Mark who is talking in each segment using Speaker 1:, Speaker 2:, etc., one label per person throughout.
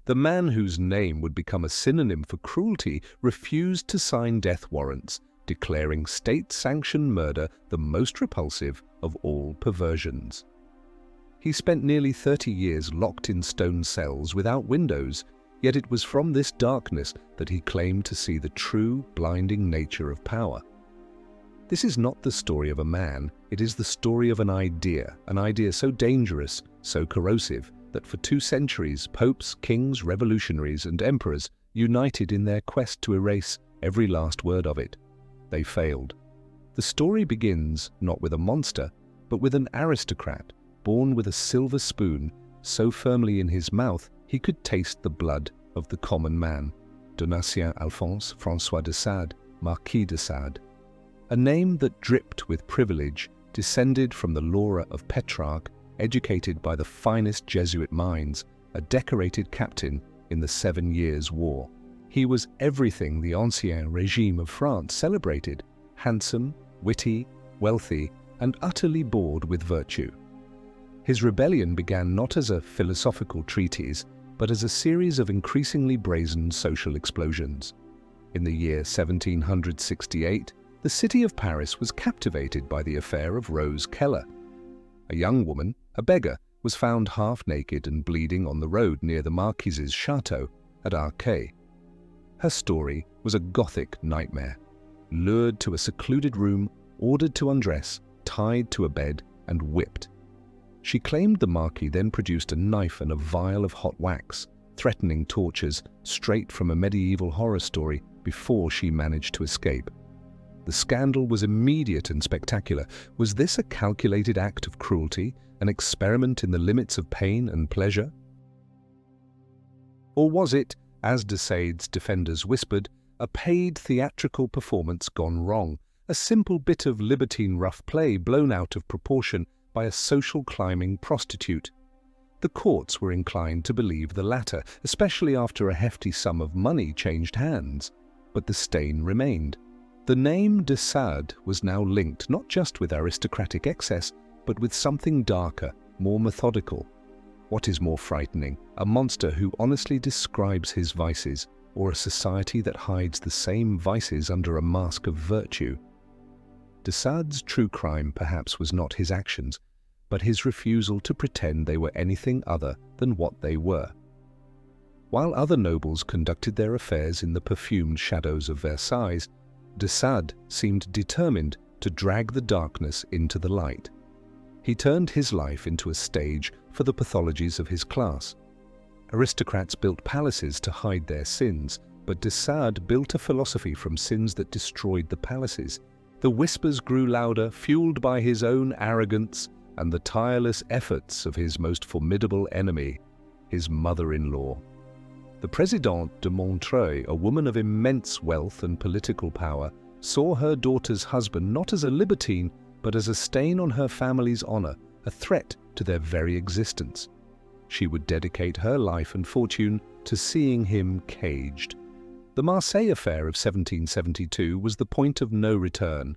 Speaker 1: The man whose name would become a synonym for cruelty refused to sign death warrants, declaring state-sanctioned murder the most repulsive of all perversions. He spent nearly 30 years locked in stone cells without windows, yet it was from this darkness that he claimed to see the true, blinding nature of power. This is not the story of a man, it is the story of an idea so dangerous, so corrosive, that for 2 centuries popes, kings, revolutionaries and emperors united in their quest to erase every last word of it. They failed. The story begins not with a monster, but with an aristocrat born with a silver spoon so firmly in his mouth he could taste the blood of the common man, Donatien Alphonse François de Sade, Marquis de Sade. A name that dripped with privilege, descended from the Laura of Petrarch, educated by the finest Jesuit minds, a decorated captain in the 7 Years' War. He was everything the Ancien Régime of France celebrated: handsome, witty, wealthy, and utterly bored with virtue. His rebellion began not as a philosophical treatise, but as a series of increasingly brazen social explosions. In the year 1768, the city of Paris was captivated by the affair of Rose Keller. A young woman, a beggar, was found half-naked and bleeding on the road near the Marquise's chateau at Arquet. Her story was a Gothic nightmare. Lured to a secluded room, ordered to undress, tied to a bed, and whipped. She claimed the Marquis then produced a knife and a vial of hot wax, threatening tortures straight from a medieval horror story before she managed to escape. The scandal was immediate and spectacular. Was this a calculated act of cruelty, an experiment in the limits of pain and pleasure? Or was it, as de Sade's defenders whispered, a paid theatrical performance gone wrong, a simple bit of libertine rough play blown out of proportion by a social climbing prostitute? The courts were inclined to believe the latter, especially after a hefty sum of money changed hands. But the stain remained. The name de Sade was now linked not just with aristocratic excess, but with something darker, more methodical. What is more frightening, a monster who honestly describes his vices, or a society that hides the same vices under a mask of virtue? De Sade's true crime perhaps was not his actions, but his refusal to pretend they were anything other than what they were. While other nobles conducted their affairs in the perfumed shadows of Versailles, de Sade seemed determined to drag the darkness into the light. He turned his life into a stage for the pathologies of his class. Aristocrats built palaces to hide their sins, but de Sade built a philosophy from sins that destroyed the palaces. The whispers grew louder, fueled by his own arrogance and the tireless efforts of his most formidable enemy, his mother-in-law. The Présidente de Montreuil, a woman of immense wealth and political power, saw her daughter's husband not as a libertine, but as a stain on her family's honor, a threat to their very existence. She would dedicate her life and fortune to seeing him caged. The Marseille affair of 1772 was the point of no return.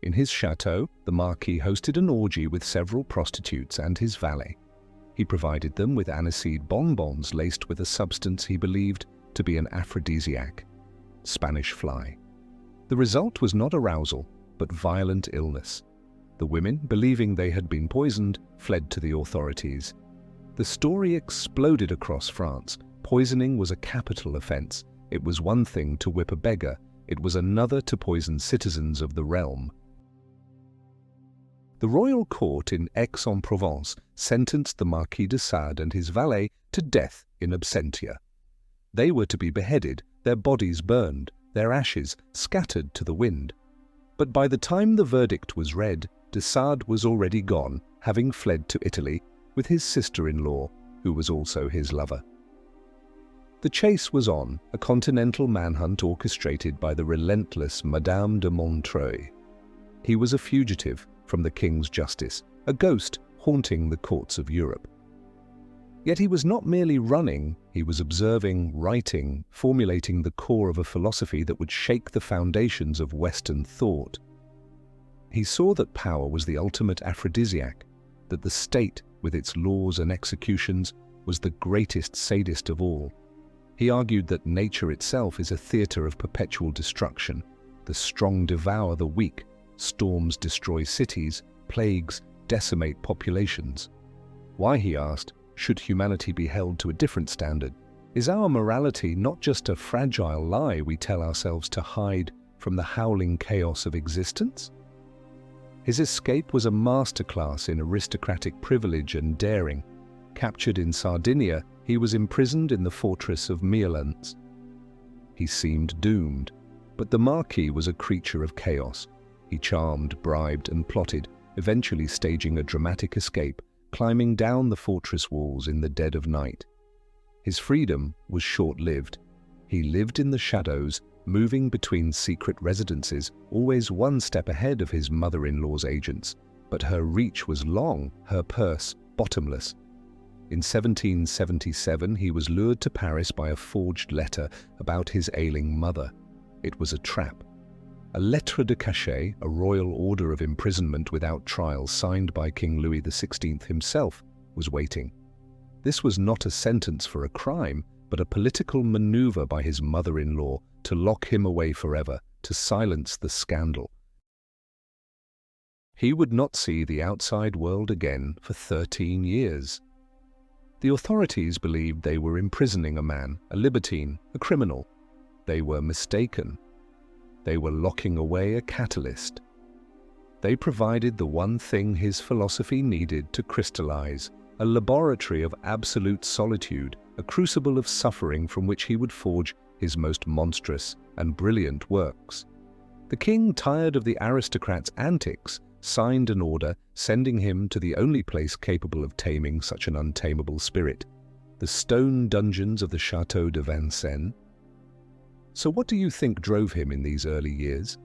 Speaker 1: In his chateau, the Marquis hosted an orgy with several prostitutes and his valet. He provided them with aniseed bonbons laced with a substance he believed to be an aphrodisiac, Spanish fly. The result was not arousal, but violent illness. The women, believing they had been poisoned, fled to the authorities. The story exploded across France. Poisoning was a capital offense. It was one thing to whip a beggar, it was another to poison citizens of the realm. The royal court in Aix-en-Provence sentenced the Marquis de Sade and his valet to death in absentia. They were to be beheaded, their bodies burned, their ashes scattered to the wind. But by the time the verdict was read, de Sade was already gone, having fled to Italy with his sister-in-law, who was also his lover. The chase was on, a continental manhunt orchestrated by the relentless Madame de Montreuil. He was a fugitive from the king's justice, a ghost haunting the courts of Europe. Yet he was not merely running, he was observing, writing, formulating the core of a philosophy that would shake the foundations of Western thought. He saw that power was the ultimate aphrodisiac, that the state, with its laws and executions, was the greatest sadist of all, He argued that nature itself is a theatre of perpetual destruction. The strong devour the weak, storms destroy cities, plagues decimate populations. Why, he asked, should humanity be held to a different standard? Is our morality not just a fragile lie we tell ourselves to hide from the howling chaos of existence? His escape was a masterclass in aristocratic privilege and daring. Captured in Sardinia, he was imprisoned in the fortress of Miolans. He seemed doomed, but the Marquis was a creature of chaos. He charmed, bribed, and plotted, eventually staging a dramatic escape, climbing down the fortress walls in the dead of night. His freedom was short-lived. He lived in the shadows, moving between secret residences, always one step ahead of his mother-in-law's agents. But her reach was long, her purse bottomless. In 1777, he was lured to Paris by a forged letter about his ailing mother. It was a trap. A lettre de cachet, a royal order of imprisonment without trial signed by King Louis XVI himself, was waiting. This was not a sentence for a crime, but a political maneuver by his mother-in-law to lock him away forever, to silence the scandal. He would not see the outside world again for 13 years. The authorities believed they were imprisoning a man, a libertine, a criminal. They were mistaken. They were locking away a catalyst. They provided the one thing his philosophy needed to crystallize, a laboratory of absolute solitude, a crucible of suffering from which he would forge his most monstrous and brilliant works. The king, tired of the aristocrat's antics, signed an order sending him to the only place capable of taming such an untamable spirit, the stone dungeons of the Château de Vincennes. So what do you think drove him in these early years?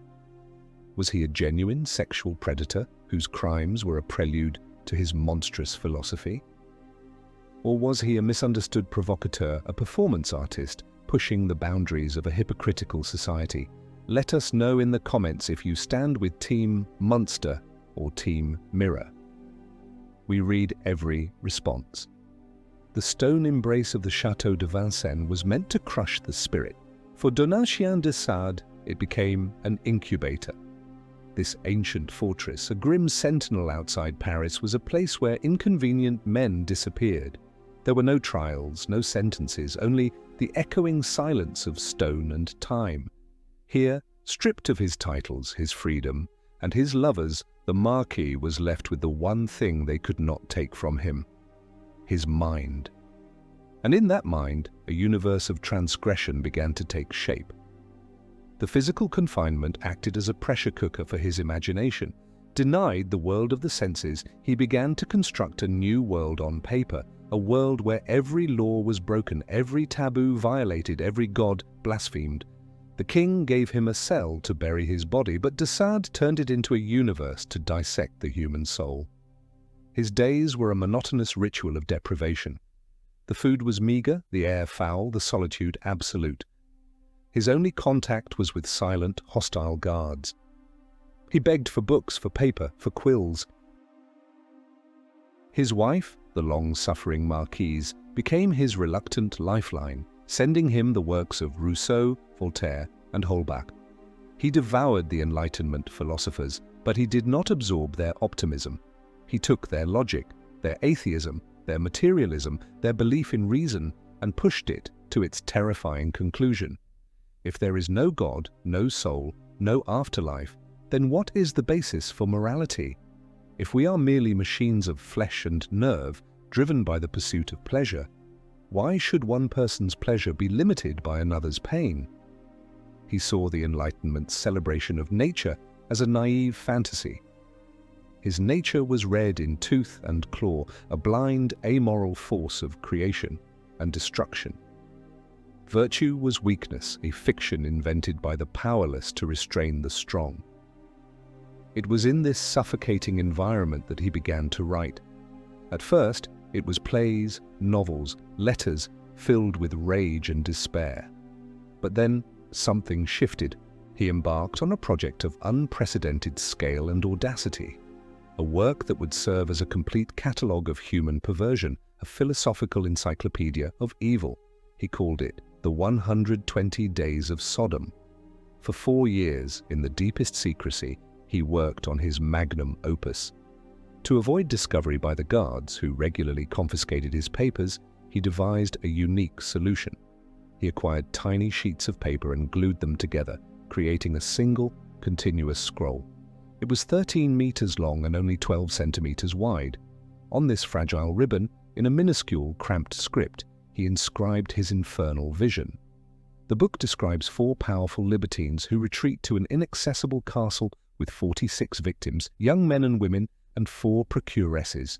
Speaker 1: Was he a genuine sexual predator whose crimes were a prelude to his monstrous philosophy? Or was he a misunderstood provocateur, a performance artist, pushing the boundaries of a hypocritical society? Let us know in the comments if you stand with Team Monster or Team Mirror. We read every response. The stone embrace of the Château de Vincennes was meant to crush the spirit. For Marquis de Sade, it became an incubator. This ancient fortress, a grim sentinel outside Paris, was a place where inconvenient men disappeared. There were no trials, no sentences, only the echoing silence of stone and time. Here, stripped of his titles, his freedom, and his lovers, the Marquis was left with the one thing they could not take from him: his mind. And in that mind, a universe of transgression began to take shape. The physical confinement acted as a pressure cooker for his imagination. Denied the world of the senses, he began to construct a new world on paper, a world where every law was broken, every taboo violated, every god blasphemed. The king gave him a cell to bury his body, but de Sade turned it into a universe to dissect the human soul. His days were a monotonous ritual of deprivation. The food was meager, the air foul, the solitude absolute. His only contact was with silent, hostile guards. He begged for books, for paper, for quills. His wife, the long-suffering Marquise, became his reluctant lifeline, sending him the works of Rousseau, Voltaire, and Holbach. He devoured the Enlightenment philosophers, but he did not absorb their optimism. He took their logic, their atheism, their materialism, their belief in reason, and pushed it to its terrifying conclusion. If there is no God, no soul, no afterlife, then what is the basis for morality? If we are merely machines of flesh and nerve, driven by the pursuit of pleasure, why should one person's pleasure be limited by another's pain? He saw the Enlightenment's celebration of nature as a naive fantasy. His nature was red in tooth and claw, a blind, amoral force of creation and destruction. Virtue was weakness, a fiction invented by the powerless to restrain the strong. It was in this suffocating environment that he began to write. At first, it was plays, novels, letters filled with rage and despair. But then something shifted. He embarked on a project of unprecedented scale and audacity, a work that would serve as a complete catalogue of human perversion, a philosophical encyclopedia of evil. He called it the 120 Days of Sodom. For 4 years, in the deepest secrecy, he worked on his magnum opus. To avoid discovery by the guards, who regularly confiscated his papers, he devised a unique solution. He acquired tiny sheets of paper and glued them together, creating a single, continuous scroll. It was 13 meters long and only 12 centimeters wide. On this fragile ribbon, in a minuscule, cramped script, he inscribed his infernal vision. The book describes 4 powerful libertines who retreat to an inaccessible castle with 46 victims, young men and women, and 4 procuresses.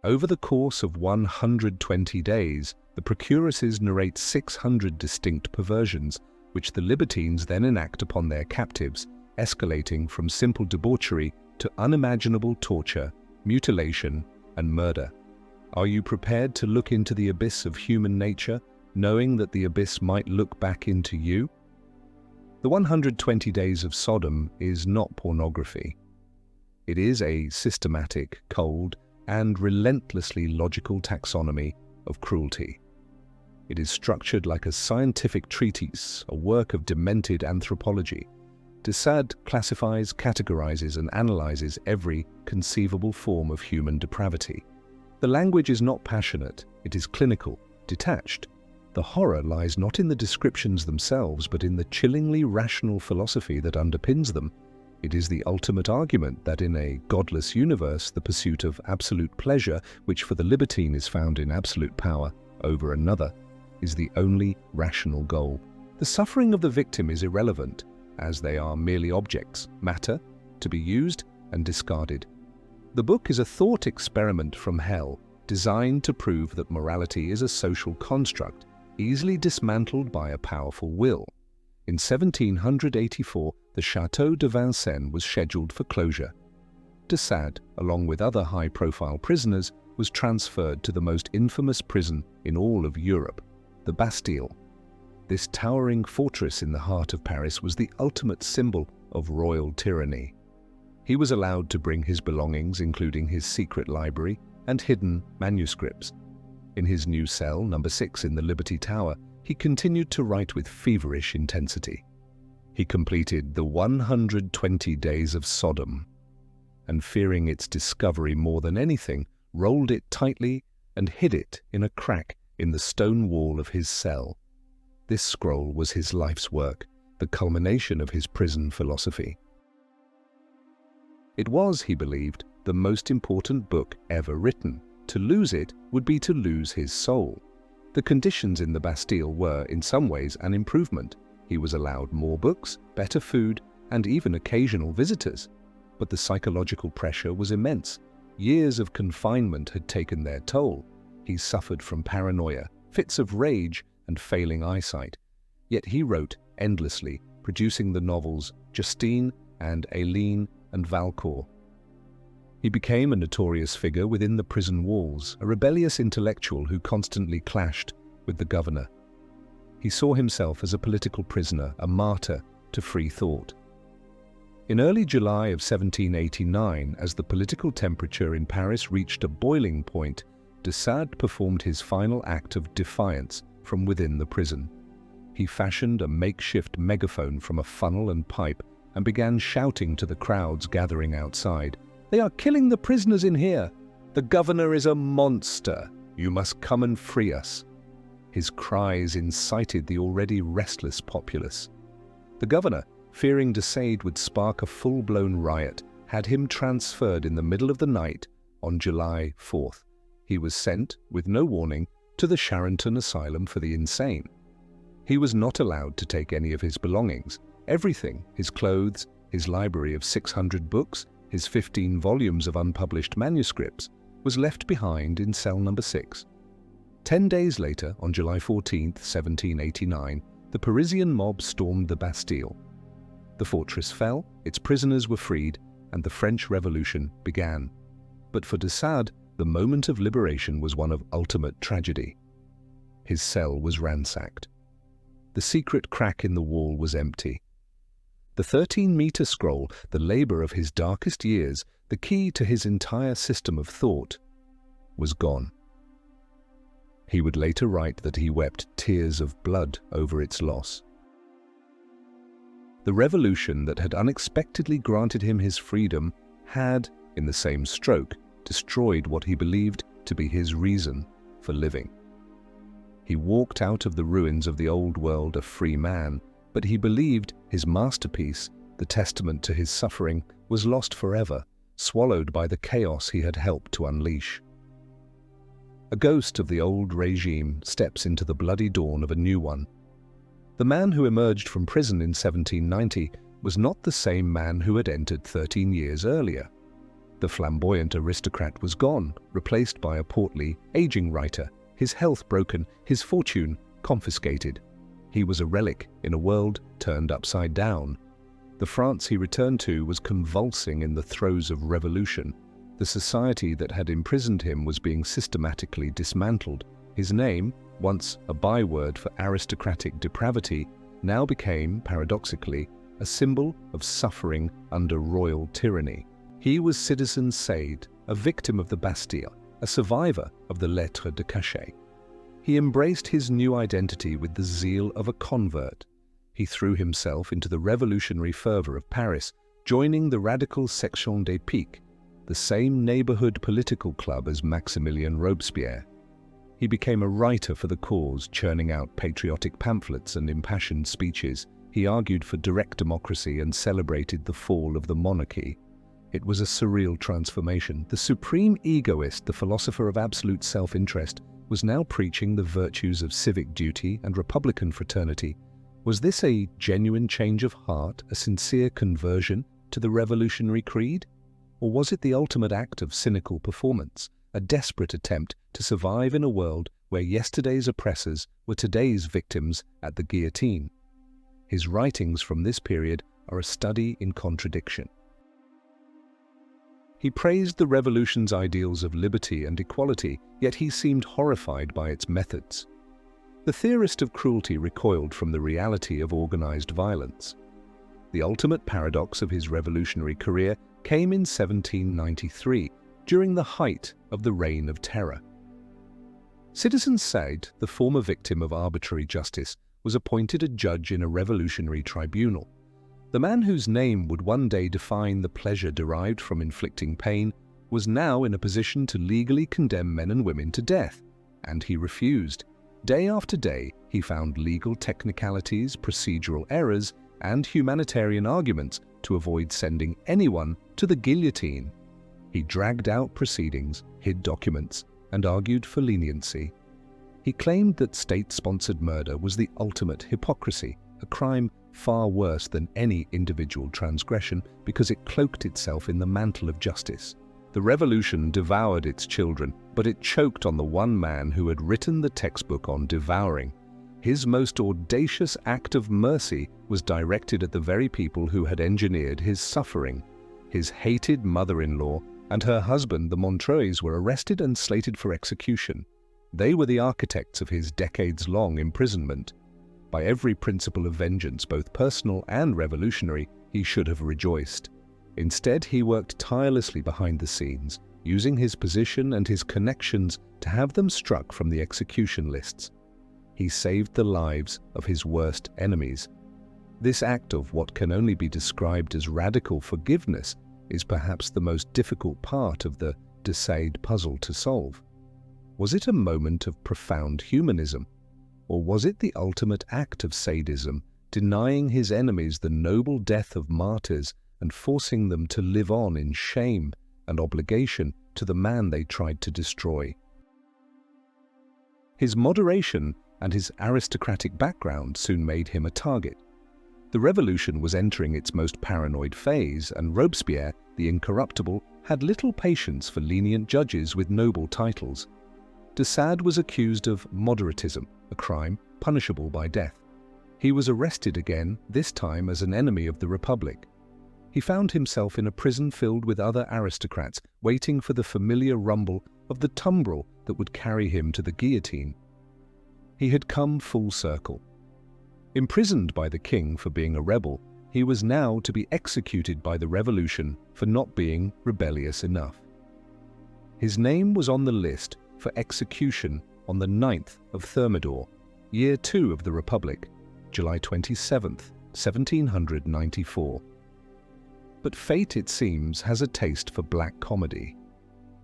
Speaker 1: Over the course of 120 days, the procuresses narrate 600 distinct perversions, which the libertines then enact upon their captives, escalating from simple debauchery to unimaginable torture, mutilation, and murder. Are you prepared to look into the abyss of human nature, knowing that the abyss might look back into you? The 120 Days of Sodom is not pornography. It is a systematic, cold, and relentlessly logical taxonomy of cruelty. It is structured like a scientific treatise, a work of demented anthropology. De Sade classifies, categorizes, and analyzes every conceivable form of human depravity. The language is not passionate, it is clinical, detached. The horror lies not in the descriptions themselves, but in the chillingly rational philosophy that underpins them. It is the ultimate argument that in a godless universe, the pursuit of absolute pleasure, which for the libertine is found in absolute power over another, is the only rational goal. The suffering of the victim is irrelevant, as they are merely objects, matter, to be used and discarded. The book is a thought experiment from hell, designed to prove that morality is a social construct, easily dismantled by a powerful will. In 1784, the Château de Vincennes was scheduled for closure. De Sade, along with other high-profile prisoners, was transferred to the most infamous prison in all of Europe, the Bastille. This towering fortress in the heart of Paris was the ultimate symbol of royal tyranny. He was allowed to bring his belongings, including his secret library and hidden manuscripts. In his new cell, number 6 in the Liberty Tower, he continued to write with feverish intensity. He completed the 120 Days of Sodom, and fearing its discovery more than anything, rolled it tightly and hid it in a crack in the stone wall of his cell. This scroll was his life's work, the culmination of his prison philosophy. It was, he believed, the most important book ever written. To lose it would be to lose his soul. The conditions in the Bastille were, in some ways, an improvement. He was allowed more books, better food, and even occasional visitors. But the psychological pressure was immense. Years of confinement had taken their toll. He suffered from paranoia, fits of rage, and failing eyesight. Yet he wrote endlessly, producing the novels Justine and Aileen and Valcourt. He became a notorious figure within the prison walls, a rebellious intellectual who constantly clashed with the governor. He saw himself as a political prisoner, a martyr to free thought. In early July of 1789, as the political temperature in Paris reached a boiling point, de Sade performed his final act of defiance from within the prison. He fashioned a makeshift megaphone from a funnel and pipe and began shouting to the crowds gathering outside, "They are killing the prisoners in here! The governor is a monster! You must come and free us!" His cries incited the already restless populace. The governor, fearing de Sade would spark a full-blown riot, had him transferred in the middle of the night on July 4th. He was sent, with no warning, to the Charenton Asylum for the Insane. He was not allowed to take any of his belongings. Everything, his clothes, his library of 600 books, his 15 volumes of unpublished manuscripts, was left behind in cell number 6. 10 days later, on July 14, 1789, the Parisian mob stormed the Bastille. The fortress fell, its prisoners were freed, and the French Revolution began. But for de Sade, the moment of liberation was one of ultimate tragedy. His cell was ransacked. The secret crack in the wall was empty. The 13-meter scroll, the labor of his darkest years, the key to his entire system of thought, was gone. He would later write that he wept tears of blood over its loss. The revolution that had unexpectedly granted him his freedom had, in the same stroke, destroyed what he believed to be his reason for living. He walked out of the ruins of the old world a free man, but he believed his masterpiece, the testament to his suffering, was lost forever, swallowed by the chaos he had helped to unleash. A ghost of the old regime steps into the bloody dawn of a new one. The man who emerged from prison in 1790 was not the same man who had entered 13 years earlier. The flamboyant aristocrat was gone, replaced by a portly, aging writer, his health broken, his fortune confiscated. He was a relic in a world turned upside down. The France he returned to was convulsing in the throes of revolution. The society that had imprisoned him was being systematically dismantled. His name, once a byword for aristocratic depravity, now became, paradoxically, a symbol of suffering under royal tyranny. He was Citizen Sade, a victim of the Bastille, a survivor of the lettres de cachet. He embraced his new identity with the zeal of a convert. He threw himself into the revolutionary fervor of Paris, joining the radical Section des Piques, the same neighborhood political club as Maximilien Robespierre. He became a writer for the cause, churning out patriotic pamphlets and impassioned speeches. He argued for direct democracy and celebrated the fall of the monarchy. It was a surreal transformation. The supreme egoist, the philosopher of absolute self-interest, was now preaching the virtues of civic duty and republican fraternity. Was this a genuine change of heart, a sincere conversion to the revolutionary creed? Or was it the ultimate act of cynical performance, a desperate attempt to survive in a world where yesterday's oppressors were today's victims at the guillotine? His writings from this period are a study in contradiction. He praised the revolution's ideals of liberty and equality, yet he seemed horrified by its methods. The theorist of cruelty recoiled from the reality of organized violence. The ultimate paradox of his revolutionary career came in 1793, during the height of the Reign of Terror. Citizen Sade, the former victim of arbitrary justice, was appointed a judge in a revolutionary tribunal. The man whose name would one day define the pleasure derived from inflicting pain was now in a position to legally condemn men and women to death, and he refused. Day after day, he found legal technicalities, procedural errors, and humanitarian arguments to avoid sending anyone to the guillotine. He dragged out proceedings, hid documents, and argued for leniency. He claimed that state-sponsored murder was the ultimate hypocrisy, a crime far worse than any individual transgression because it cloaked itself in the mantle of justice. The revolution devoured its children, but it choked on the one man who had written the textbook on devouring. His most audacious act of mercy was directed at the very people who had engineered his suffering. His hated mother-in-law and her husband, the Montreuils, were arrested and slated for execution. They were the architects of his decades-long imprisonment. By every principle of vengeance, both personal and revolutionary, he should have rejoiced. Instead, he worked tirelessly behind the scenes, using his position and his connections to have them struck from the execution lists. He saved the lives of his worst enemies. This act of what can only be described as radical forgiveness is perhaps the most difficult part of the de Sade puzzle to solve. Was it a moment of profound humanism? Or was it the ultimate act of sadism, denying his enemies the noble death of martyrs and forcing them to live on in shame and obligation to the man they tried to destroy? His moderation and his aristocratic background soon made him a target. The revolution was entering its most paranoid phase, and Robespierre, the incorruptible, had little patience for lenient judges with noble titles. De Sade was accused of moderatism, a crime punishable by death. He was arrested again, this time as an enemy of the Republic. He found himself in a prison filled with other aristocrats, waiting for the familiar rumble of the tumbril that would carry him to the guillotine. He had come full circle. Imprisoned by the king for being a rebel, he was now to be executed by the revolution for not being rebellious enough. His name was on the list for execution on the 9th of Thermidor, year 2 of the Republic, July 27th, 1794. But fate, it seems, has a taste for black comedy.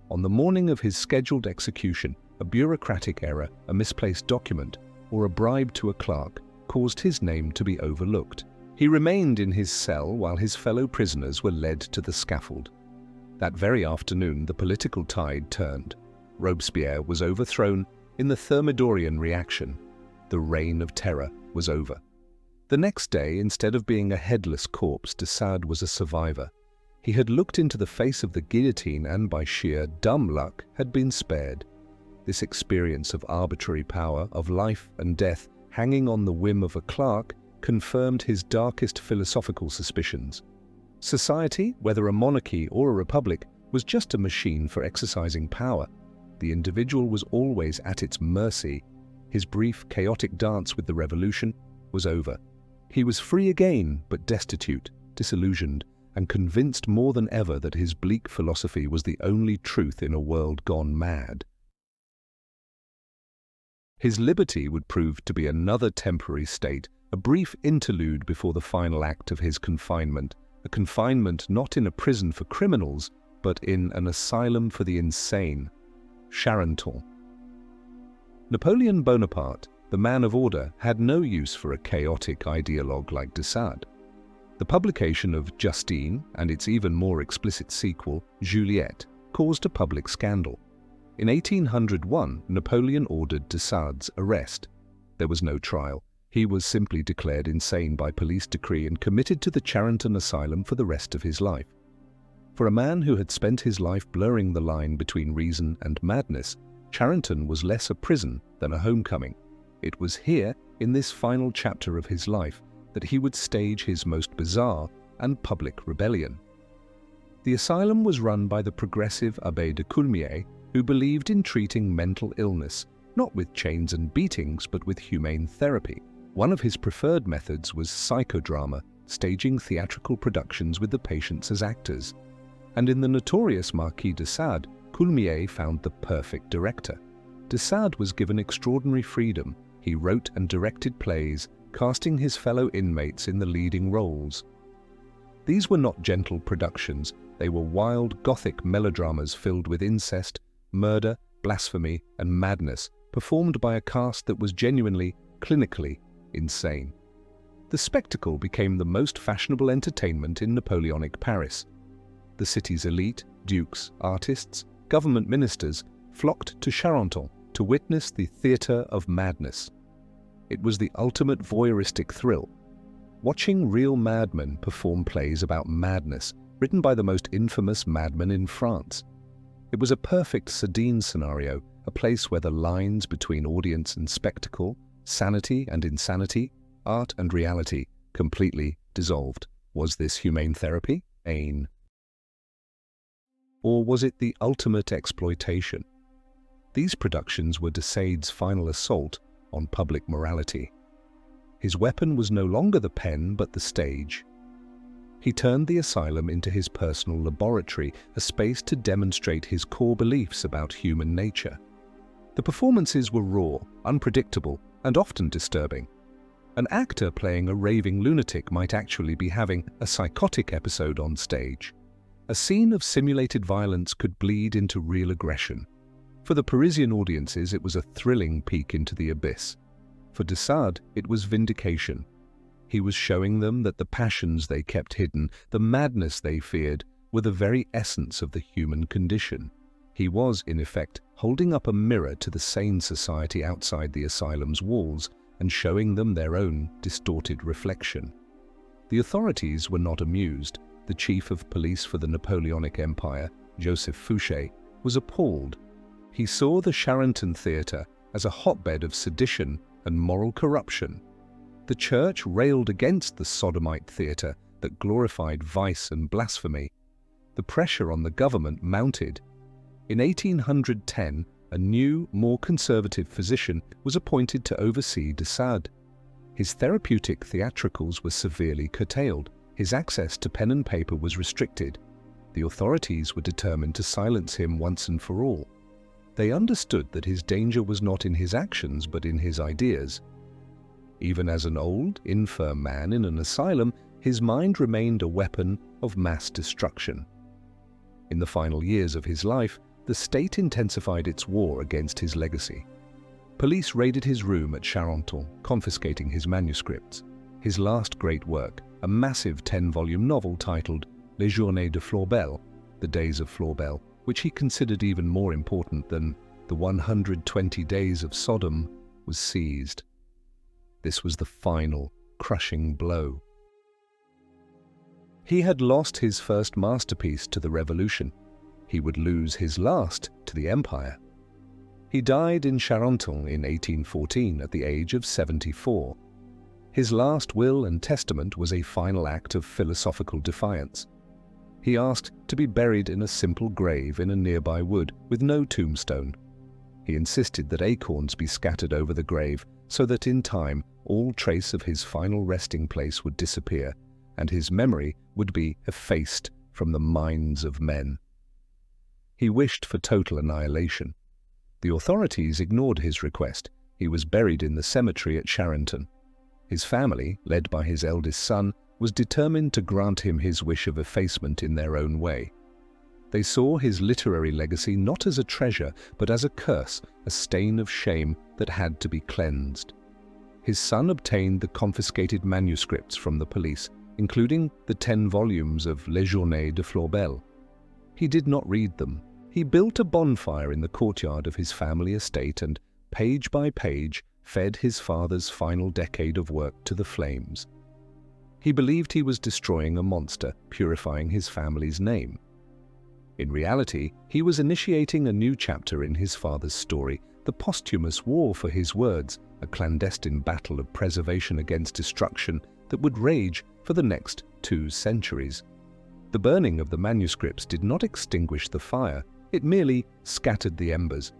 Speaker 1: On the morning of his scheduled execution, a bureaucratic error, a misplaced document, or a bribe to a clerk caused his name to be overlooked. He remained in his cell while his fellow prisoners were led to the scaffold. That very afternoon, the political tide turned. Robespierre was overthrown in the Thermidorian reaction. The reign of terror was over. The next day, instead of being a headless corpse, de Sade was a survivor. He had looked into the face of the guillotine and, by sheer dumb luck, had been spared. This experience of arbitrary power, of life and death hanging on the whim of a clerk, confirmed his darkest philosophical suspicions. Society, whether a monarchy or a republic, was just a machine for exercising power. The individual was always at its mercy. His brief, chaotic dance with the revolution was over. He was free again, but destitute, disillusioned, and convinced more than ever that his bleak philosophy was the only truth in a world gone mad. His liberty would prove to be another temporary state, a brief interlude before the final act of his confinement, a confinement not in a prison for criminals, but in an asylum for the insane, Charenton. Napoleon Bonaparte, the man of order, had no use for a chaotic ideologue like de Sade. The publication of Justine and its even more explicit sequel, Juliette, caused a public scandal. In 1801, Napoleon ordered de Sade's arrest. There was no trial. He was simply declared insane by police decree and committed to the Charenton asylum for the rest of his life. For a man who had spent his life blurring the line between reason and madness, Charenton was less a prison than a homecoming. It was here, in this final chapter of his life, that he would stage his most bizarre and public rebellion. The asylum was run by the progressive Abbé de Coulmiers, who believed in treating mental illness, not with chains and beatings, but with humane therapy. One of his preferred methods was psychodrama, staging theatrical productions with the patients as actors. And in the notorious Marquis de Sade, Coulmiers found the perfect director. De Sade was given extraordinary freedom. He wrote and directed plays, casting his fellow inmates in the leading roles. These were not gentle productions, they were wild Gothic melodramas filled with incest, murder, blasphemy, and madness, performed by a cast that was genuinely, clinically insane. The spectacle became the most fashionable entertainment in Napoleonic Paris. The city's elite, dukes, artists, government ministers flocked to Charenton to witness the theatre of madness. It was the ultimate voyeuristic thrill. Watching real madmen perform plays about madness, written by the most infamous madman in France. It was a perfect Sardine scenario, a place where the lines between audience and spectacle, sanity and insanity, art and reality, completely dissolved. Was this humane therapy? Ain. Or was it the ultimate exploitation? These productions were de Sade's final assault on public morality. His weapon was no longer the pen, but the stage. He turned the asylum into his personal laboratory, a space to demonstrate his core beliefs about human nature. The performances were raw, unpredictable, and often disturbing. An actor playing a raving lunatic might actually be having a psychotic episode on stage. A scene of simulated violence could bleed into real aggression. For the Parisian audiences, it was a thrilling peek into the abyss. For de Sade, it was vindication. He was showing them that the passions they kept hidden, the madness they feared, were the very essence of the human condition. He was, in effect, holding up a mirror to the sane society outside the asylum's walls and showing them their own distorted reflection. The authorities were not amused. The chief of police for the Napoleonic Empire, Joseph Fouché, was appalled. He saw the Charenton theatre as a hotbed of sedition and moral corruption. The church railed against the sodomite theatre that glorified vice and blasphemy. The pressure on the government mounted. In 1810, a new, more conservative physician was appointed to oversee de Sade. His therapeutic theatricals were severely curtailed. His access to pen and paper was restricted. The authorities were determined to silence him once and for all. They understood that his danger was not in his actions but in his ideas. Even as an old, infirm man in an asylum, his mind remained a weapon of mass destruction. In the final years of his life, the state intensified its war against his legacy. Police raided his room at Charenton, confiscating his manuscripts. His last great work, a massive 10-volume novel titled Les Journées de Florbel, The Days of Florbel, which he considered even more important than the 120 Days of Sodom, was seized. This was the final, crushing blow. He had lost his first masterpiece to the revolution. He would lose his last to the empire. He died in Charenton in 1814 at the age of 74. His last will and testament was a final act of philosophical defiance. He asked to be buried in a simple grave in a nearby wood with no tombstone. He insisted that acorns be scattered over the grave so that in time all trace of his final resting place would disappear and his memory would be effaced from the minds of men. He wished for total annihilation. The authorities ignored his request. He was buried in the cemetery at Charenton. His family, led by his eldest son, was determined to grant him his wish of effacement in their own way. They saw his literary legacy not as a treasure, but as a curse, a stain of shame that had to be cleansed. His son obtained the confiscated manuscripts from the police, including the 10 volumes of Les Journées de Florbel. He did not read them. He built a bonfire in the courtyard of his family estate and, page by page, fed his father's final decade of work to the flames. He believed he was destroying a monster, purifying his family's name. In reality, he was initiating a new chapter in his father's story, the posthumous war for his words, a clandestine battle of preservation against destruction that would rage for the next 2 centuries. The burning of the manuscripts did not extinguish the fire, it merely scattered the embers.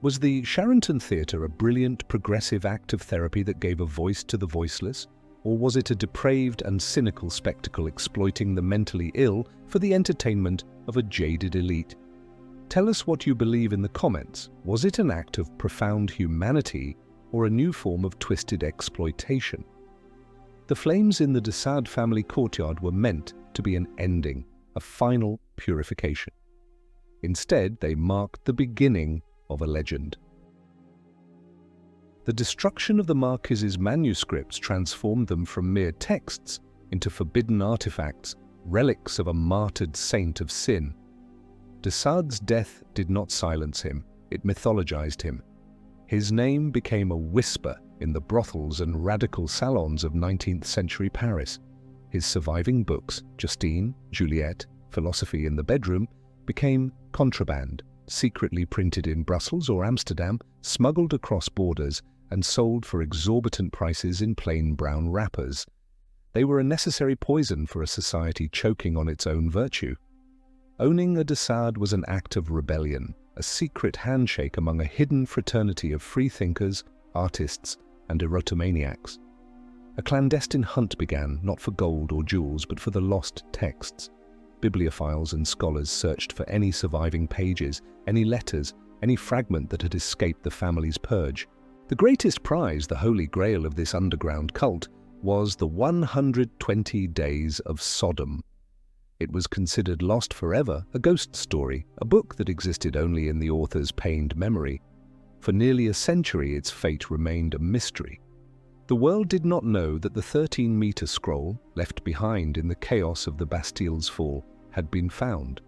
Speaker 1: Was the Charenton Theatre a brilliant, progressive act of therapy that gave a voice to the voiceless? Or was it a depraved and cynical spectacle exploiting the mentally ill for the entertainment of a jaded elite? Tell us what you believe in the comments. Was it an act of profound humanity or a new form of twisted exploitation? The flames in the de Sade family courtyard were meant to be an ending, a final purification. Instead, they marked the beginning of a legend. The destruction of the Marquis's manuscripts transformed them from mere texts into forbidden artifacts, relics of a martyred saint of sin. De Sade's death did not silence him, it mythologized him. His name became a whisper in the brothels and radical salons of 19th century Paris. His surviving books, Justine, Juliet, Philosophy in the Bedroom, became contraband, secretly printed in Brussels or Amsterdam, smuggled across borders, and sold for exorbitant prices in plain brown wrappers. They were a necessary poison for a society choking on its own virtue. Owning a de Sade was an act of rebellion, a secret handshake among a hidden fraternity of freethinkers, artists, and erotomaniacs. A clandestine hunt began, not for gold or jewels, but for the lost texts. Bibliophiles and scholars searched for any surviving pages, any letters, any fragment that had escaped the family's purge. The greatest prize, the holy grail of this underground cult, was the 120 Days of Sodom. It was considered lost forever, a ghost story, a book that existed only in the author's pained memory. For nearly a century, its fate remained a mystery. The world did not know that the 13-meter scroll, left behind in the chaos of the Bastille's fall, had been found.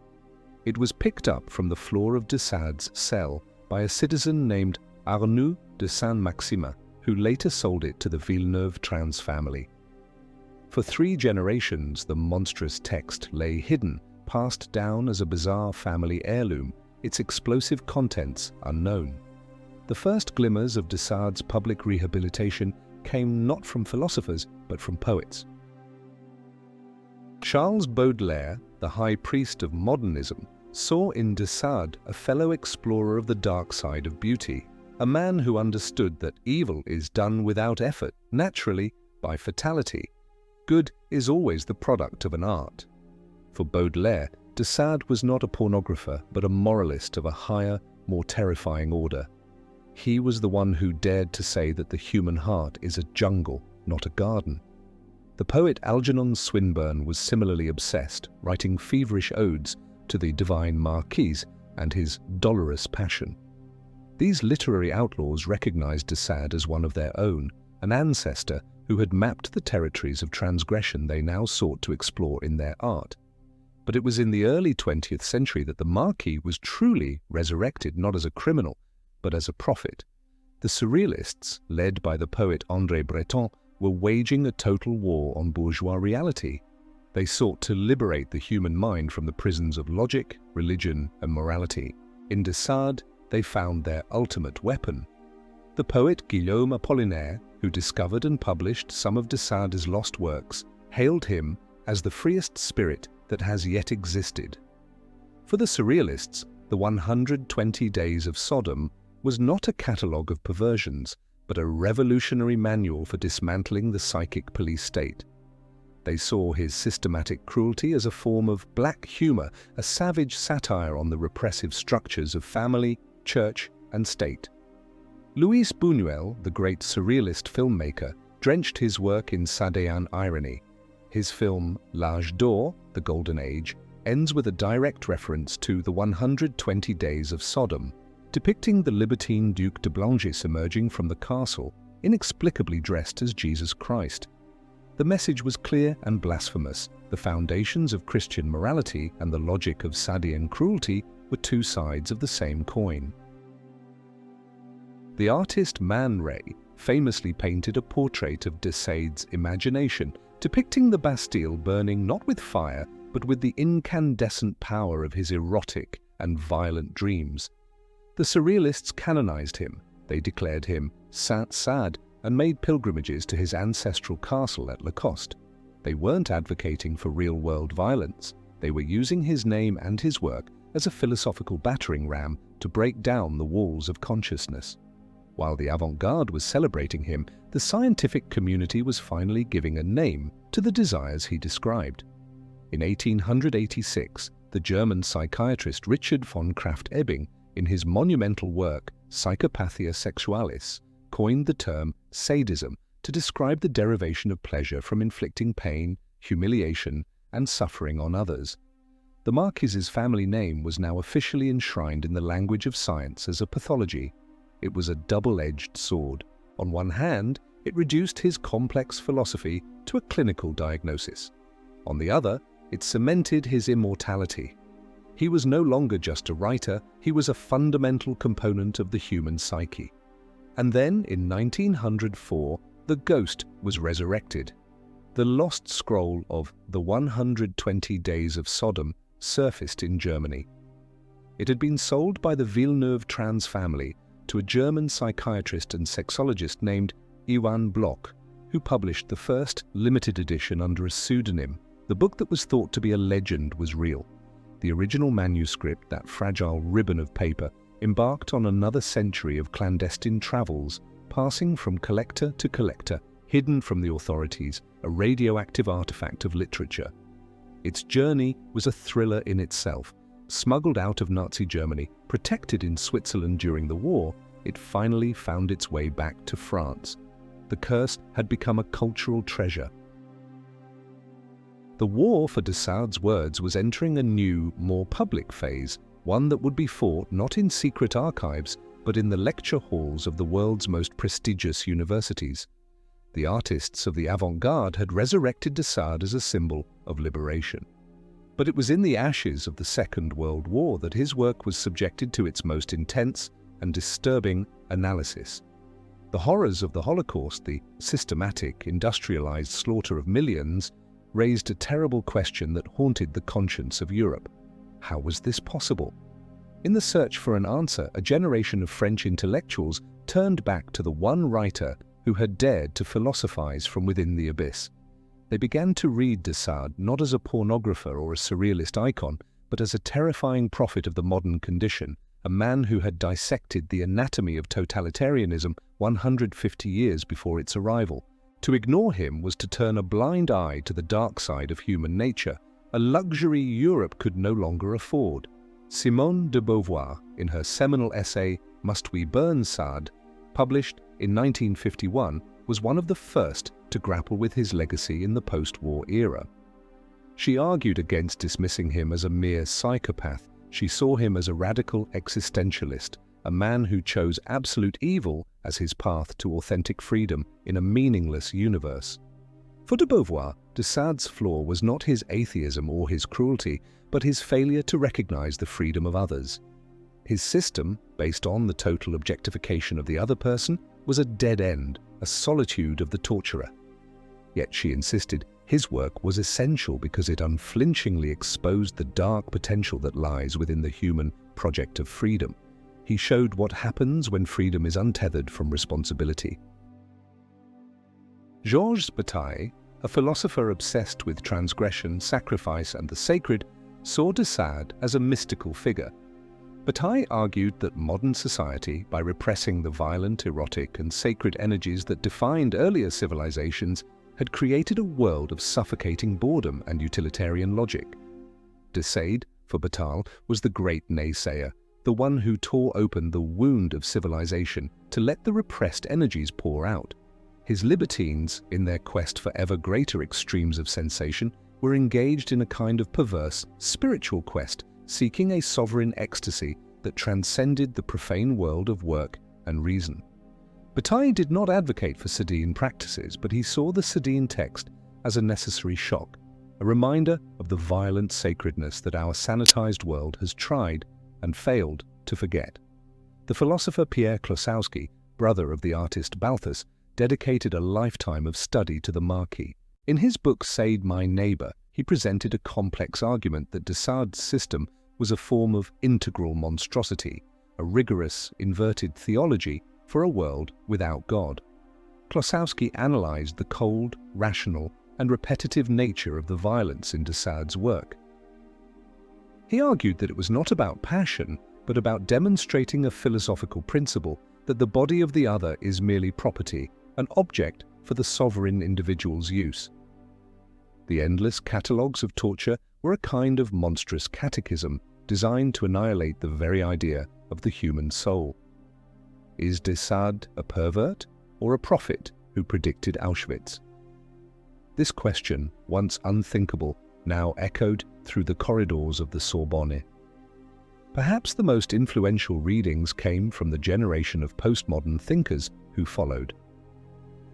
Speaker 1: It was picked up from the floor of de Sade's cell by a citizen named Arnoux de Saint-Maximin, who later sold it to the Villeneuve-Trans family. For 3 generations, the monstrous text lay hidden, passed down as a bizarre family heirloom, its explosive contents unknown. The first glimmers of de Sade's public rehabilitation came not from philosophers, but from poets. Charles Baudelaire, the high priest of modernism, saw in de Sade a fellow explorer of the dark side of beauty, a man who understood that evil is done without effort, naturally, by fatality. Good is always the product of an art. For Baudelaire, de Sade was not a pornographer, but a moralist of a higher, more terrifying order. He was the one who dared to say that the human heart is a jungle, not a garden. The poet Algernon Swinburne was similarly obsessed, writing feverish odes to the divine Marquis and his dolorous passion. These literary outlaws recognized de Sade as one of their own, an ancestor who had mapped the territories of transgression they now sought to explore in their art. But it was in the early 20th century that the Marquis was truly resurrected not as a criminal, but as a prophet. The surrealists, led by the poet André Breton, were waging a total war on bourgeois reality. They sought to liberate the human mind from the prisons of logic, religion, and morality. In de Sade, they found their ultimate weapon. The poet Guillaume Apollinaire, who discovered and published some of de Sade's lost works, hailed him as the freest spirit that has yet existed. For the surrealists, the 120 Days of Sodom was not a catalogue of perversions, but a revolutionary manual for dismantling the psychic police state. They saw his systematic cruelty as a form of black humor, a savage satire on the repressive structures of family, church, and state. Luis Buñuel, the great surrealist filmmaker, drenched his work in Sadean irony. His film L'Âge d'Or, The Golden Age, ends with a direct reference to the 120 Days of Sodom, depicting the libertine Duc de Blanges emerging from the castle, inexplicably dressed as Jesus Christ. The message was clear and blasphemous. The foundations of Christian morality and the logic of Sadean cruelty were two sides of the same coin. The artist Man Ray famously painted a portrait of de Sade's imagination, depicting the Bastille burning not with fire, but with the incandescent power of his erotic and violent dreams. The surrealists canonized him. They declared him Saint Sade and made pilgrimages to his ancestral castle at Lacoste. They weren't advocating for real-world violence. They were using his name and his work as a philosophical battering ram to break down the walls of consciousness. While the avant-garde was celebrating him, the scientific community was finally giving a name to the desires he described. In 1886, the German psychiatrist Richard von Krafft-Ebing, in his monumental work Psychopathia Sexualis, coined the term sadism to describe the derivation of pleasure from inflicting pain, humiliation, and suffering on others. The Marquis's family name was now officially enshrined in the language of science as a pathology. It was a double-edged sword. On one hand, it reduced his complex philosophy to a clinical diagnosis. On the other, it cemented his immortality. He was no longer just a writer, he was a fundamental component of the human psyche. And then, in 1904, the ghost was resurrected. The lost scroll of the 120 Days of Sodom surfaced in Germany. It had been sold by the Villeneuve-Trans family to a German psychiatrist and sexologist named Iwan Bloch, who published the first limited edition under a pseudonym. The book that was thought to be a legend was real. The original manuscript, that fragile ribbon of paper, embarked on another century of clandestine travels, passing from collector to collector, hidden from the authorities, a radioactive artifact of literature. Its journey was a thriller in itself. Smuggled out of Nazi Germany, protected in Switzerland during the war, it finally found its way back to France. The curse had become a cultural treasure. The war for de Sade's words was entering a new, more public phase, one that would be fought not in secret archives, but in the lecture halls of the world's most prestigious universities. The artists of the avant-garde had resurrected de Sade as a symbol of liberation. But it was in the ashes of the Second World War that his work was subjected to its most intense and disturbing analysis. The horrors of the Holocaust, the systematic, industrialized slaughter of millions, raised a terrible question that haunted the conscience of Europe. How was this possible? In the search for an answer, a generation of French intellectuals turned back to the one writer who had dared to philosophize from within the abyss. They began to read de Sade not as a pornographer or a surrealist icon, but as a terrifying prophet of the modern condition, a man who had dissected the anatomy of totalitarianism 150 years before its arrival. To ignore him was to turn a blind eye to the dark side of human nature, a luxury Europe could no longer afford. Simone de Beauvoir, in her seminal essay Must We Burn Sade, published in 1951, was one of the first to grapple with his legacy in the post-war era. She argued against dismissing him as a mere psychopath. She saw him as a radical existentialist, a man who chose absolute evil as his path to authentic freedom in a meaningless universe. For de Beauvoir, de Sade's flaw was not his atheism or his cruelty, but his failure to recognize the freedom of others. His system, based on the total objectification of the other person, was a dead end, a solitude of the torturer. Yet she insisted his work was essential because it unflinchingly exposed the dark potential that lies within the human project of freedom. He showed what happens when freedom is untethered from responsibility. Georges Bataille, a philosopher obsessed with transgression, sacrifice, and the sacred, saw de Sade as a mystical figure. Bataille argued that modern society, by repressing the violent, erotic, and sacred energies that defined earlier civilizations, had created a world of suffocating boredom and utilitarian logic. De Sade, for Bataille, was the great naysayer, the one who tore open the wound of civilization to let the repressed energies pour out. His libertines, in their quest for ever greater extremes of sensation, were engaged in a kind of perverse, spiritual quest, seeking a sovereign ecstasy that transcended the profane world of work and reason. Bataille did not advocate for Sadean practices, but he saw the Sadean text as a necessary shock, a reminder of the violent sacredness that our sanitized world has tried and failed to forget. The philosopher Pierre Klossowski, brother of the artist Balthus, dedicated a lifetime of study to the Marquis. In his book Sade, My Neighbor, he presented a complex argument that de Sade's system was a form of integral monstrosity, a rigorous, inverted theology for a world without God. Klossowski analyzed the cold, rational, and repetitive nature of the violence in de Sade's work. He argued that it was not about passion, but about demonstrating a philosophical principle that the body of the other is merely property, an object for the sovereign individual's use. The endless catalogues of torture were a kind of monstrous catechism designed to annihilate the very idea of the human soul. Is de Sade a pervert or a prophet who predicted Auschwitz? This question, once unthinkable, now echoed through the corridors of the Sorbonne. Perhaps the most influential readings came from the generation of postmodern thinkers who followed.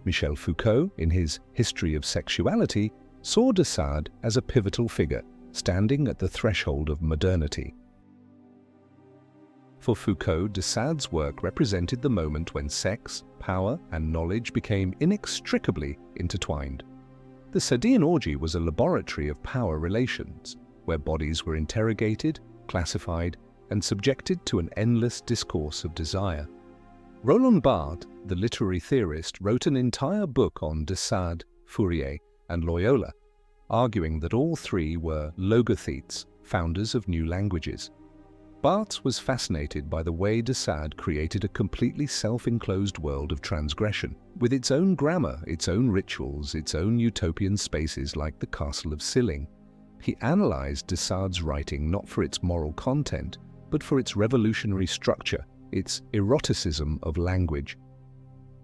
Speaker 1: Michel Foucault, in his History of Sexuality, saw de Sade as a pivotal figure, standing at the threshold of modernity. For Foucault, de Sade's work represented the moment when sex, power, and knowledge became inextricably intertwined. The Sadean orgy was a laboratory of power relations, where bodies were interrogated, classified, and subjected to an endless discourse of desire. Roland Barthes, the literary theorist, wrote an entire book on de Sade, Fourier, and Loyola, arguing that all three were logothetes, founders of new languages. Barthes was fascinated by the way de Sade created a completely self-enclosed world of transgression, with its own grammar, its own rituals, its own utopian spaces like the Castle of Silling. He analyzed de Sade's writing not for its moral content, but for its revolutionary structure, its eroticism of language.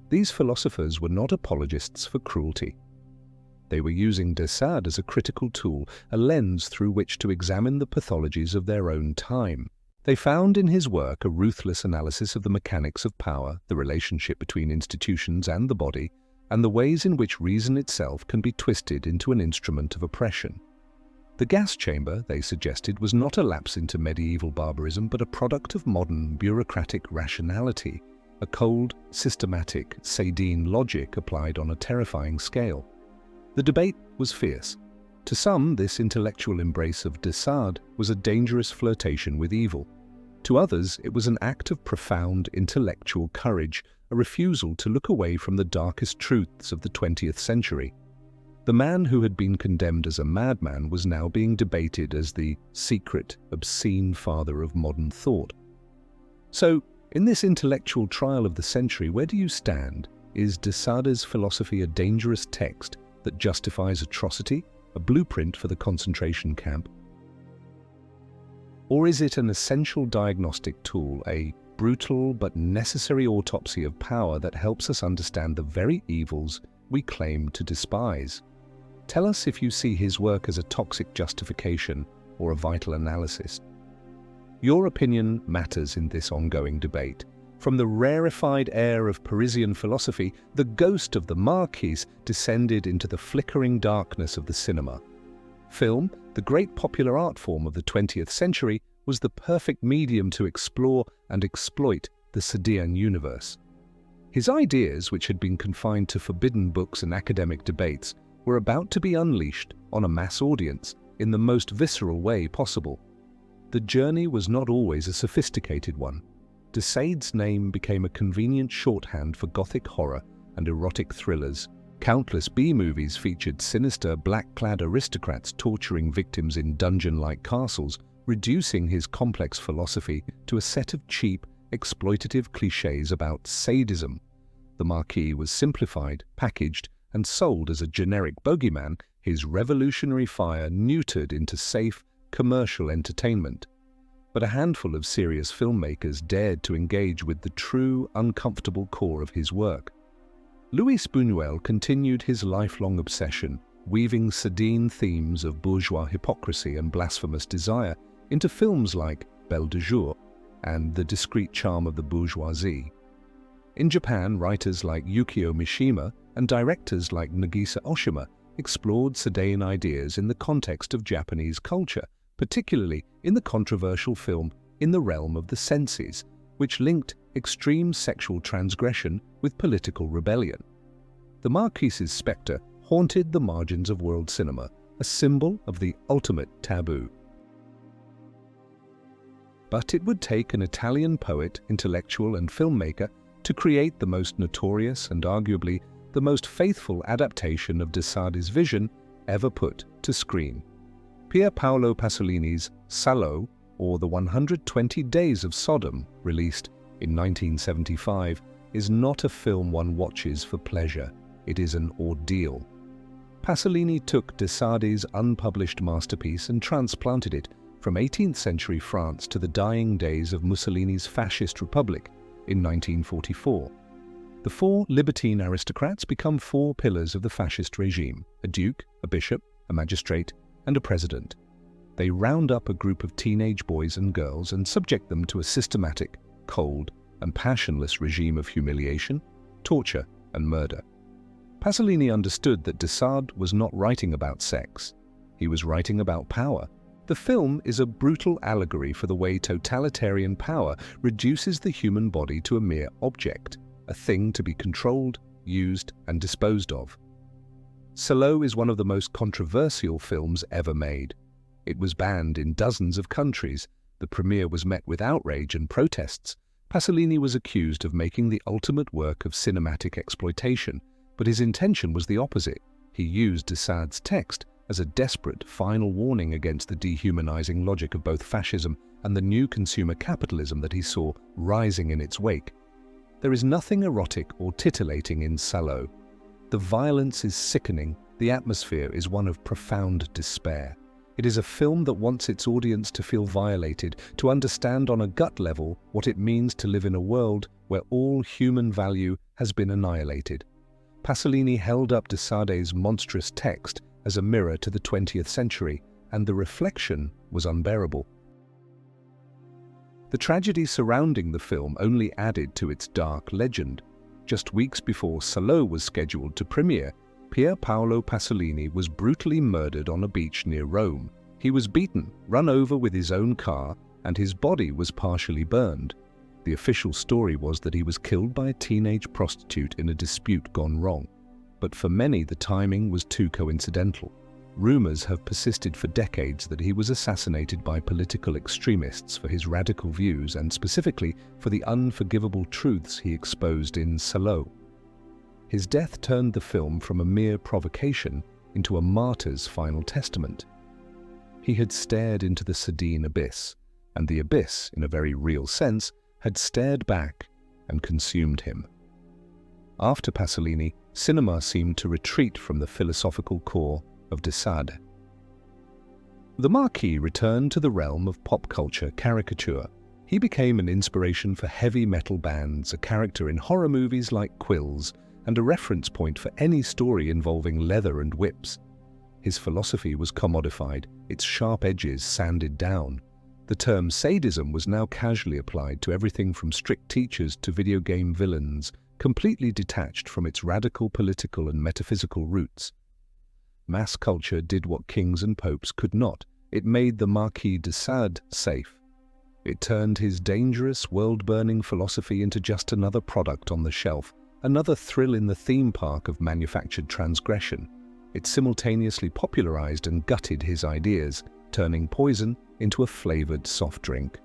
Speaker 1: These philosophers were not apologists for cruelty. They were using de Sade as a critical tool, a lens through which to examine the pathologies of their own time. They found in his work a ruthless analysis of the mechanics of power, the relationship between institutions and the body, and the ways in which reason itself can be twisted into an instrument of oppression. The gas chamber, they suggested, was not a lapse into medieval barbarism, but a product of modern bureaucratic rationality, a cold, systematic, Sadean logic applied on a terrifying scale. The debate was fierce. To some, this intellectual embrace of de Sade was a dangerous flirtation with evil. To others, it was an act of profound intellectual courage, a refusal to look away from the darkest truths of the 20th century. The man who had been condemned as a madman was now being debated as the secret, obscene father of modern thought. So, in this intellectual trial of the century, where do you stand? Is de Sade's philosophy a dangerous text that justifies atrocity, a blueprint for the concentration camp? Or is it an essential diagnostic tool, a brutal but necessary autopsy of power that helps us understand the very evils we claim to despise? Tell us if you see his work as a toxic justification or a vital analysis. Your opinion matters in this ongoing debate. From the rarefied air of Parisian philosophy, the ghost of the Marquis descended into the flickering darkness of the cinema. Film, the great popular art form of the 20th century, was the perfect medium to explore and exploit the Sadean universe. His ideas, which had been confined to forbidden books and academic debates, were about to be unleashed on a mass audience in the most visceral way possible. The journey was not always a sophisticated one. De Sade's name became a convenient shorthand for gothic horror and erotic thrillers. Countless B-movies featured sinister, black-clad aristocrats torturing victims in dungeon-like castles, reducing his complex philosophy to a set of cheap, exploitative clichés about sadism. The Marquis was simplified, packaged, and sold as a generic bogeyman, his revolutionary fire neutered into safe, commercial entertainment. But a handful of serious filmmakers dared to engage with the true, uncomfortable core of his work. Luis Buñuel continued his lifelong obsession, weaving Sadean themes of bourgeois hypocrisy and blasphemous desire into films like Belle de Jour and The Discreet Charm of the Bourgeoisie. In Japan, writers like Yukio Mishima and directors like Nagisa Oshima explored Sadean ideas in the context of Japanese culture, particularly in the controversial film In the Realm of the Senses, which linked extreme sexual transgression with political rebellion. The Marquis's spectre haunted the margins of world cinema, a symbol of the ultimate taboo. But it would take an Italian poet, intellectual, and filmmaker to create the most notorious and arguably the most faithful adaptation of de Sade's vision ever put to screen. Pier Paolo Pasolini's Salo, or The 120 Days of Sodom, released in 1975, is not a film one watches for pleasure. It is an ordeal. Pasolini took de Sade's unpublished masterpiece and transplanted it from 18th century France to the dying days of Mussolini's fascist republic in 1944. The four libertine aristocrats become four pillars of the fascist regime: a duke, a bishop, a magistrate, and a president. They round up a group of teenage boys and girls and subject them to a systematic, cold, and passionless regime of humiliation, torture, and murder. Pasolini understood that de Sade was not writing about sex. He was writing about power. The film is a brutal allegory for the way totalitarian power reduces the human body to a mere object, a thing to be controlled, used, and disposed of. Salo is one of the most controversial films ever made. It was banned in dozens of countries. The premiere was met with outrage and protests. Pasolini was accused of making the ultimate work of cinematic exploitation, but his intention was the opposite. He used de Sade's text as a desperate final warning against the dehumanizing logic of both fascism and the new consumer capitalism that he saw rising in its wake. There is nothing erotic or titillating in Salo. The violence is sickening. The atmosphere is one of profound despair. It is a film that wants its audience to feel violated, to understand on a gut level what it means to live in a world where all human value has been annihilated. Pasolini held up de Sade's monstrous text as a mirror to the 20th century, and the reflection was unbearable. The tragedy surrounding the film only added to its dark legend. Just weeks before Salo was scheduled to premiere, Pier Paolo Pasolini was brutally murdered on a beach near Rome. He was beaten, run over with his own car, and his body was partially burned. The official story was that he was killed by a teenage prostitute in a dispute gone wrong. But for many, the timing was too coincidental. Rumors have persisted for decades that he was assassinated by political extremists for his radical views and specifically for the unforgivable truths he exposed in Salo. His death turned the film from a mere provocation into a martyr's final testament. He had stared into the Sadean abyss, and the abyss, in a very real sense, had stared back and consumed him. After Pasolini, cinema seemed to retreat from the philosophical core of de Sade. The Marquis returned to the realm of pop culture caricature. He became an inspiration for heavy metal bands, a character in horror movies like Quills, and a reference point for any story involving leather and whips. His philosophy was commodified, its sharp edges sanded down. The term sadism was now casually applied to everything from strict teachers to video game villains, completely detached from its radical political and metaphysical roots. Mass culture did what kings and popes could not. It made the Marquis de Sade safe. It turned his dangerous, world-burning philosophy into just another product on the shelf, another thrill in the theme park of manufactured transgression. It simultaneously popularized and gutted his ideas, turning poison into a flavored soft drink.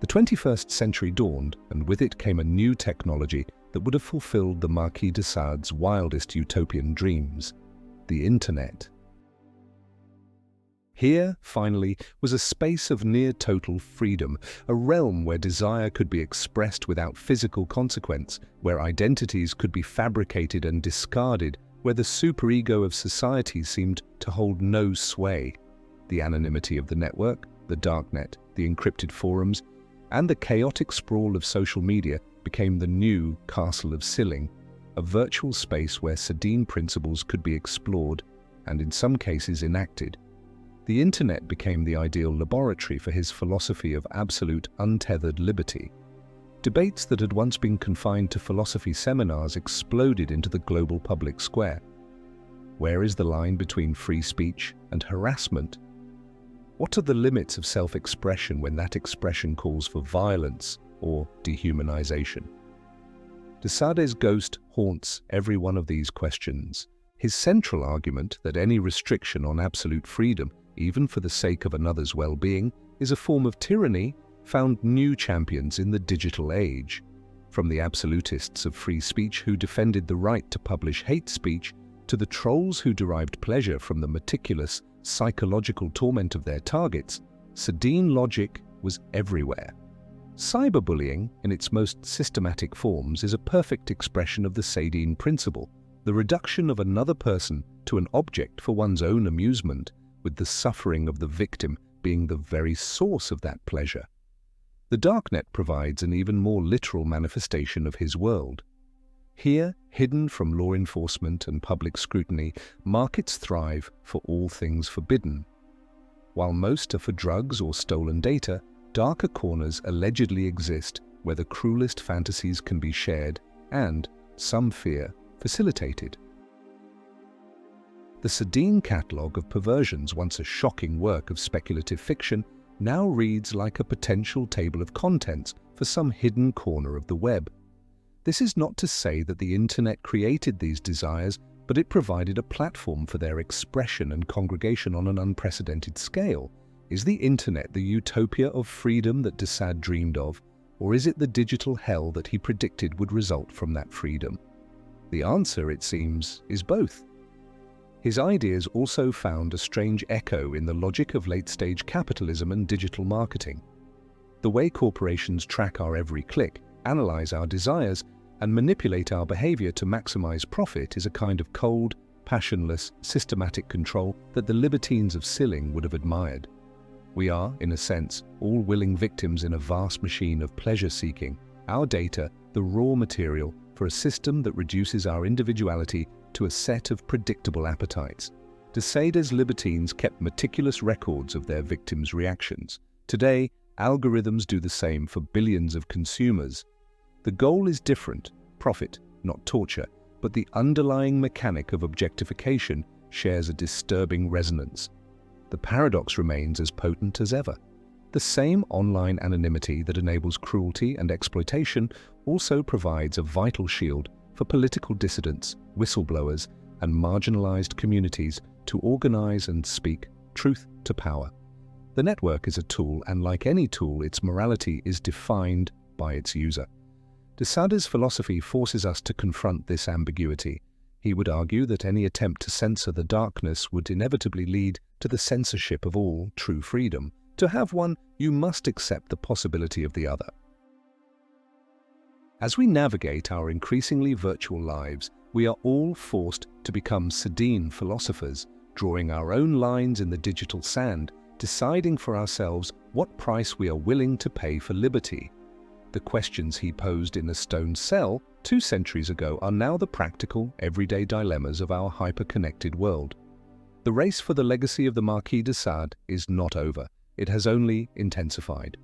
Speaker 1: The 21st century dawned, and with it came a new technology that would have fulfilled the Marquis de Sade's wildest utopian dreams: the Internet. Here, finally, was a space of near-total freedom, a realm where desire could be expressed without physical consequence, where identities could be fabricated and discarded, where the superego of society seemed to hold no sway. The anonymity of the network, the darknet, the encrypted forums, and the chaotic sprawl of social media became the new Castle of Silling, a virtual space where Sadine principles could be explored and, in some cases, enacted. The Internet became the ideal laboratory for his philosophy of absolute, untethered liberty. Debates that had once been confined to philosophy seminars exploded into the global public square. Where is the line between free speech and harassment? What are the limits of self-expression when that expression calls for violence or dehumanization? De Sade's ghost haunts every one of these questions. His central argument that any restriction on absolute freedom, even for the sake of another's well-being, is a form of tyranny, found new champions in the digital age. From the absolutists of free speech who defended the right to publish hate speech, to the trolls who derived pleasure from the meticulous, psychological torment of their targets, Sadine logic was everywhere. Cyberbullying, in its most systematic forms, is a perfect expression of the Sadine principle, the reduction of another person to an object for one's own amusement, with the suffering of the victim being the very source of that pleasure. The darknet provides an even more literal manifestation of his world. Here, hidden from law enforcement and public scrutiny, markets thrive for all things forbidden. While most are for drugs or stolen data, darker corners allegedly exist where the cruelest fantasies can be shared and, some fear, facilitated. The Sadine catalogue of perversions, once a shocking work of speculative fiction, now reads like a potential table of contents for some hidden corner of the web. This is not to say that the Internet created these desires, but it provided a platform for their expression and congregation on an unprecedented scale. Is the Internet the utopia of freedom that de Sade dreamed of, or is it the digital hell that he predicted would result from that freedom? The answer, it seems, is both. His ideas also found a strange echo in the logic of late-stage capitalism and digital marketing. The way corporations track our every click, analyze our desires, and manipulate our behavior to maximize profit is a kind of cold, passionless, systematic control that the libertines of Silling would have admired. We are, in a sense, all willing victims in a vast machine of pleasure-seeking, our data the raw material for a system that reduces our individuality to a set of predictable appetites. De Sade's libertines kept meticulous records of their victims' reactions. Today, algorithms do the same for billions of consumers. The goal is different, profit, not torture, but the underlying mechanic of objectification shares a disturbing resonance. The paradox remains as potent as ever. The same online anonymity that enables cruelty and exploitation also provides a vital shield for political dissidents, whistleblowers, and marginalized communities to organize and speak truth to power. The network is a tool, and like any tool, its morality is defined by its user. De Sade's philosophy forces us to confront this ambiguity. He would argue that any attempt to censor the darkness would inevitably lead to the censorship of all true freedom. To have one, you must accept the possibility of the other. As we navigate our increasingly virtual lives, we are all forced to become Sadine philosophers, drawing our own lines in the digital sand, deciding for ourselves what price we are willing to pay for liberty. The questions he posed in a stone cell 2 centuries ago are now the practical, everyday dilemmas of our hyper-connected world. The race for the legacy of the Marquis de Sade is not over. It has only intensified.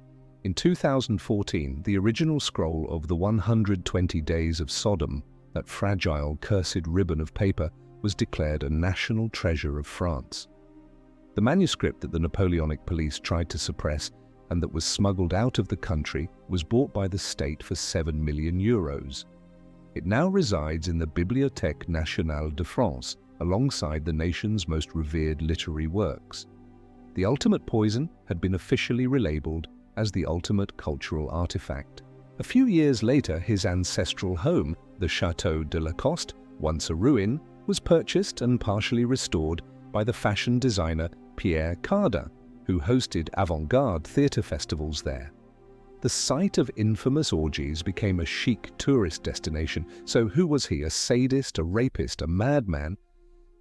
Speaker 1: In 2014, the original scroll of the 120 Days of Sodom, that fragile, cursed ribbon of paper, was declared a national treasure of France. The manuscript that the Napoleonic police tried to suppress and that was smuggled out of the country was bought by the state for 7 million euros. It now resides in the Bibliothèque Nationale de France, alongside the nation's most revered literary works. The ultimate poison had been officially relabeled as the ultimate cultural artifact. A few years later, his ancestral home, the Château de la Coste, once a ruin, was purchased and partially restored by the fashion designer Pierre Cardin, who hosted avant-garde theatre festivals there. The site of infamous orgies became a chic tourist destination, so who was he, a sadist, a rapist, a madman?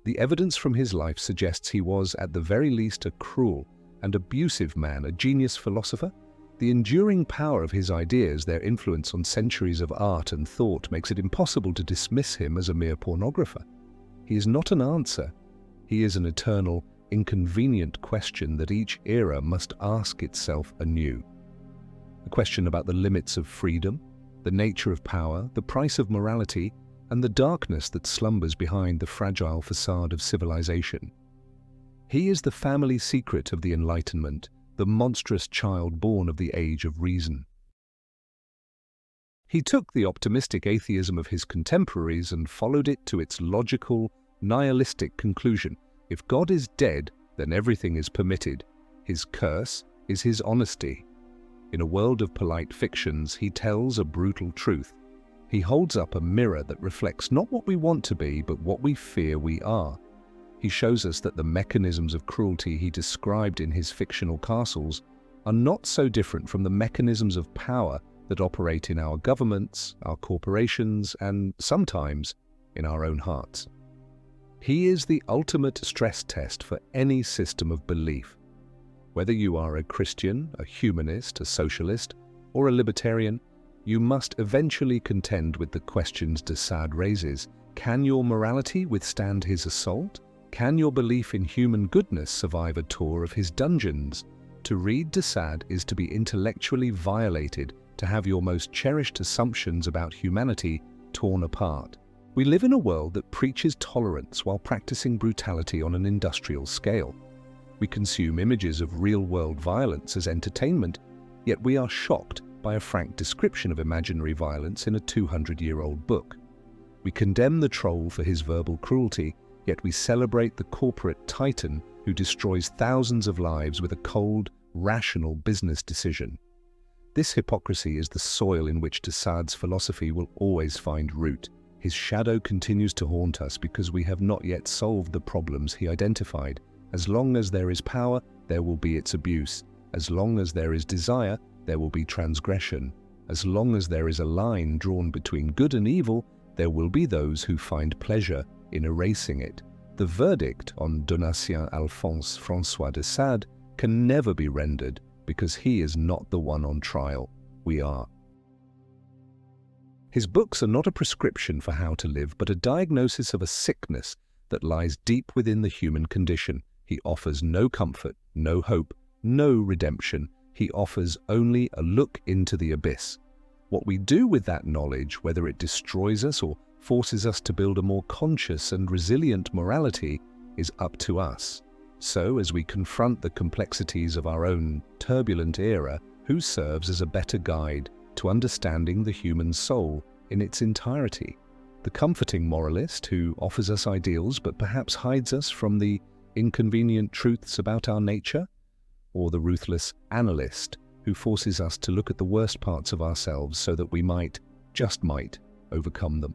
Speaker 1: The evidence from his life suggests he was, at the very least, a cruel and abusive man, a genius philosopher. The enduring power of his ideas, their influence on centuries of art and thought, makes it impossible to dismiss him as a mere pornographer. He is not an answer. He is an eternal, inconvenient question that each era must ask itself anew. A question about the limits of freedom, the nature of power, the price of morality, and the darkness that slumbers behind the fragile facade of civilization. He is the family secret of the Enlightenment, the monstrous child born of the age of reason. He took the optimistic atheism of his contemporaries and followed it to its logical, nihilistic conclusion. If God is dead, then everything is permitted. His curse is his honesty. In a world of polite fictions, he tells a brutal truth. He holds up a mirror that reflects not what we want to be, but what we fear we are. He shows us that the mechanisms of cruelty he described in his fictional castles are not so different from the mechanisms of power that operate in our governments, our corporations, and sometimes in our own hearts. He is the ultimate stress test for any system of belief. Whether you are a Christian, a humanist, a socialist, or a libertarian, you must eventually contend with the questions de Sade raises. Can your morality withstand his assault? Can your belief in human goodness survive a tour of his dungeons? To read de Sade is to be intellectually violated, to have your most cherished assumptions about humanity torn apart. We live in a world that preaches tolerance while practicing brutality on an industrial scale. We consume images of real-world violence as entertainment, yet we are shocked by a frank description of imaginary violence in a 200-year-old book. We condemn the troll for his verbal cruelty, yet we celebrate the corporate titan who destroys thousands of lives with a cold, rational business decision. This hypocrisy is the soil in which de Sade's philosophy will always find root. His shadow continues to haunt us because we have not yet solved the problems he identified. As long as there is power, there will be its abuse. As long as there is desire, there will be transgression. As long as there is a line drawn between good and evil, there will be those who find pleasure in erasing it. The verdict on Donatien Alphonse François de Sade can never be rendered because he is not the one on trial. We are. His books are not a prescription for how to live, but a diagnosis of a sickness that lies deep within the human condition. He offers no comfort, no hope, no redemption. He offers only a look into the abyss. What we do with that knowledge, whether it destroys us or forces us to build a more conscious and resilient morality, is up to us. So, as we confront the complexities of our own turbulent era, who serves as a better guide to understanding the human soul in its entirety? The comforting moralist who offers us ideals but perhaps hides us from the inconvenient truths about our nature? Or the ruthless analyst who forces us to look at the worst parts of ourselves so that we might, just might, overcome them?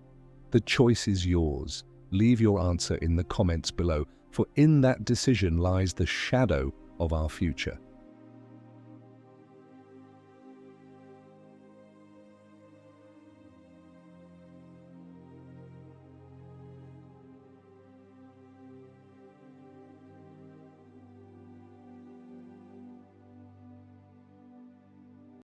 Speaker 1: The choice is yours. Leave your answer in the comments below, for in that decision lies the shadow of our future.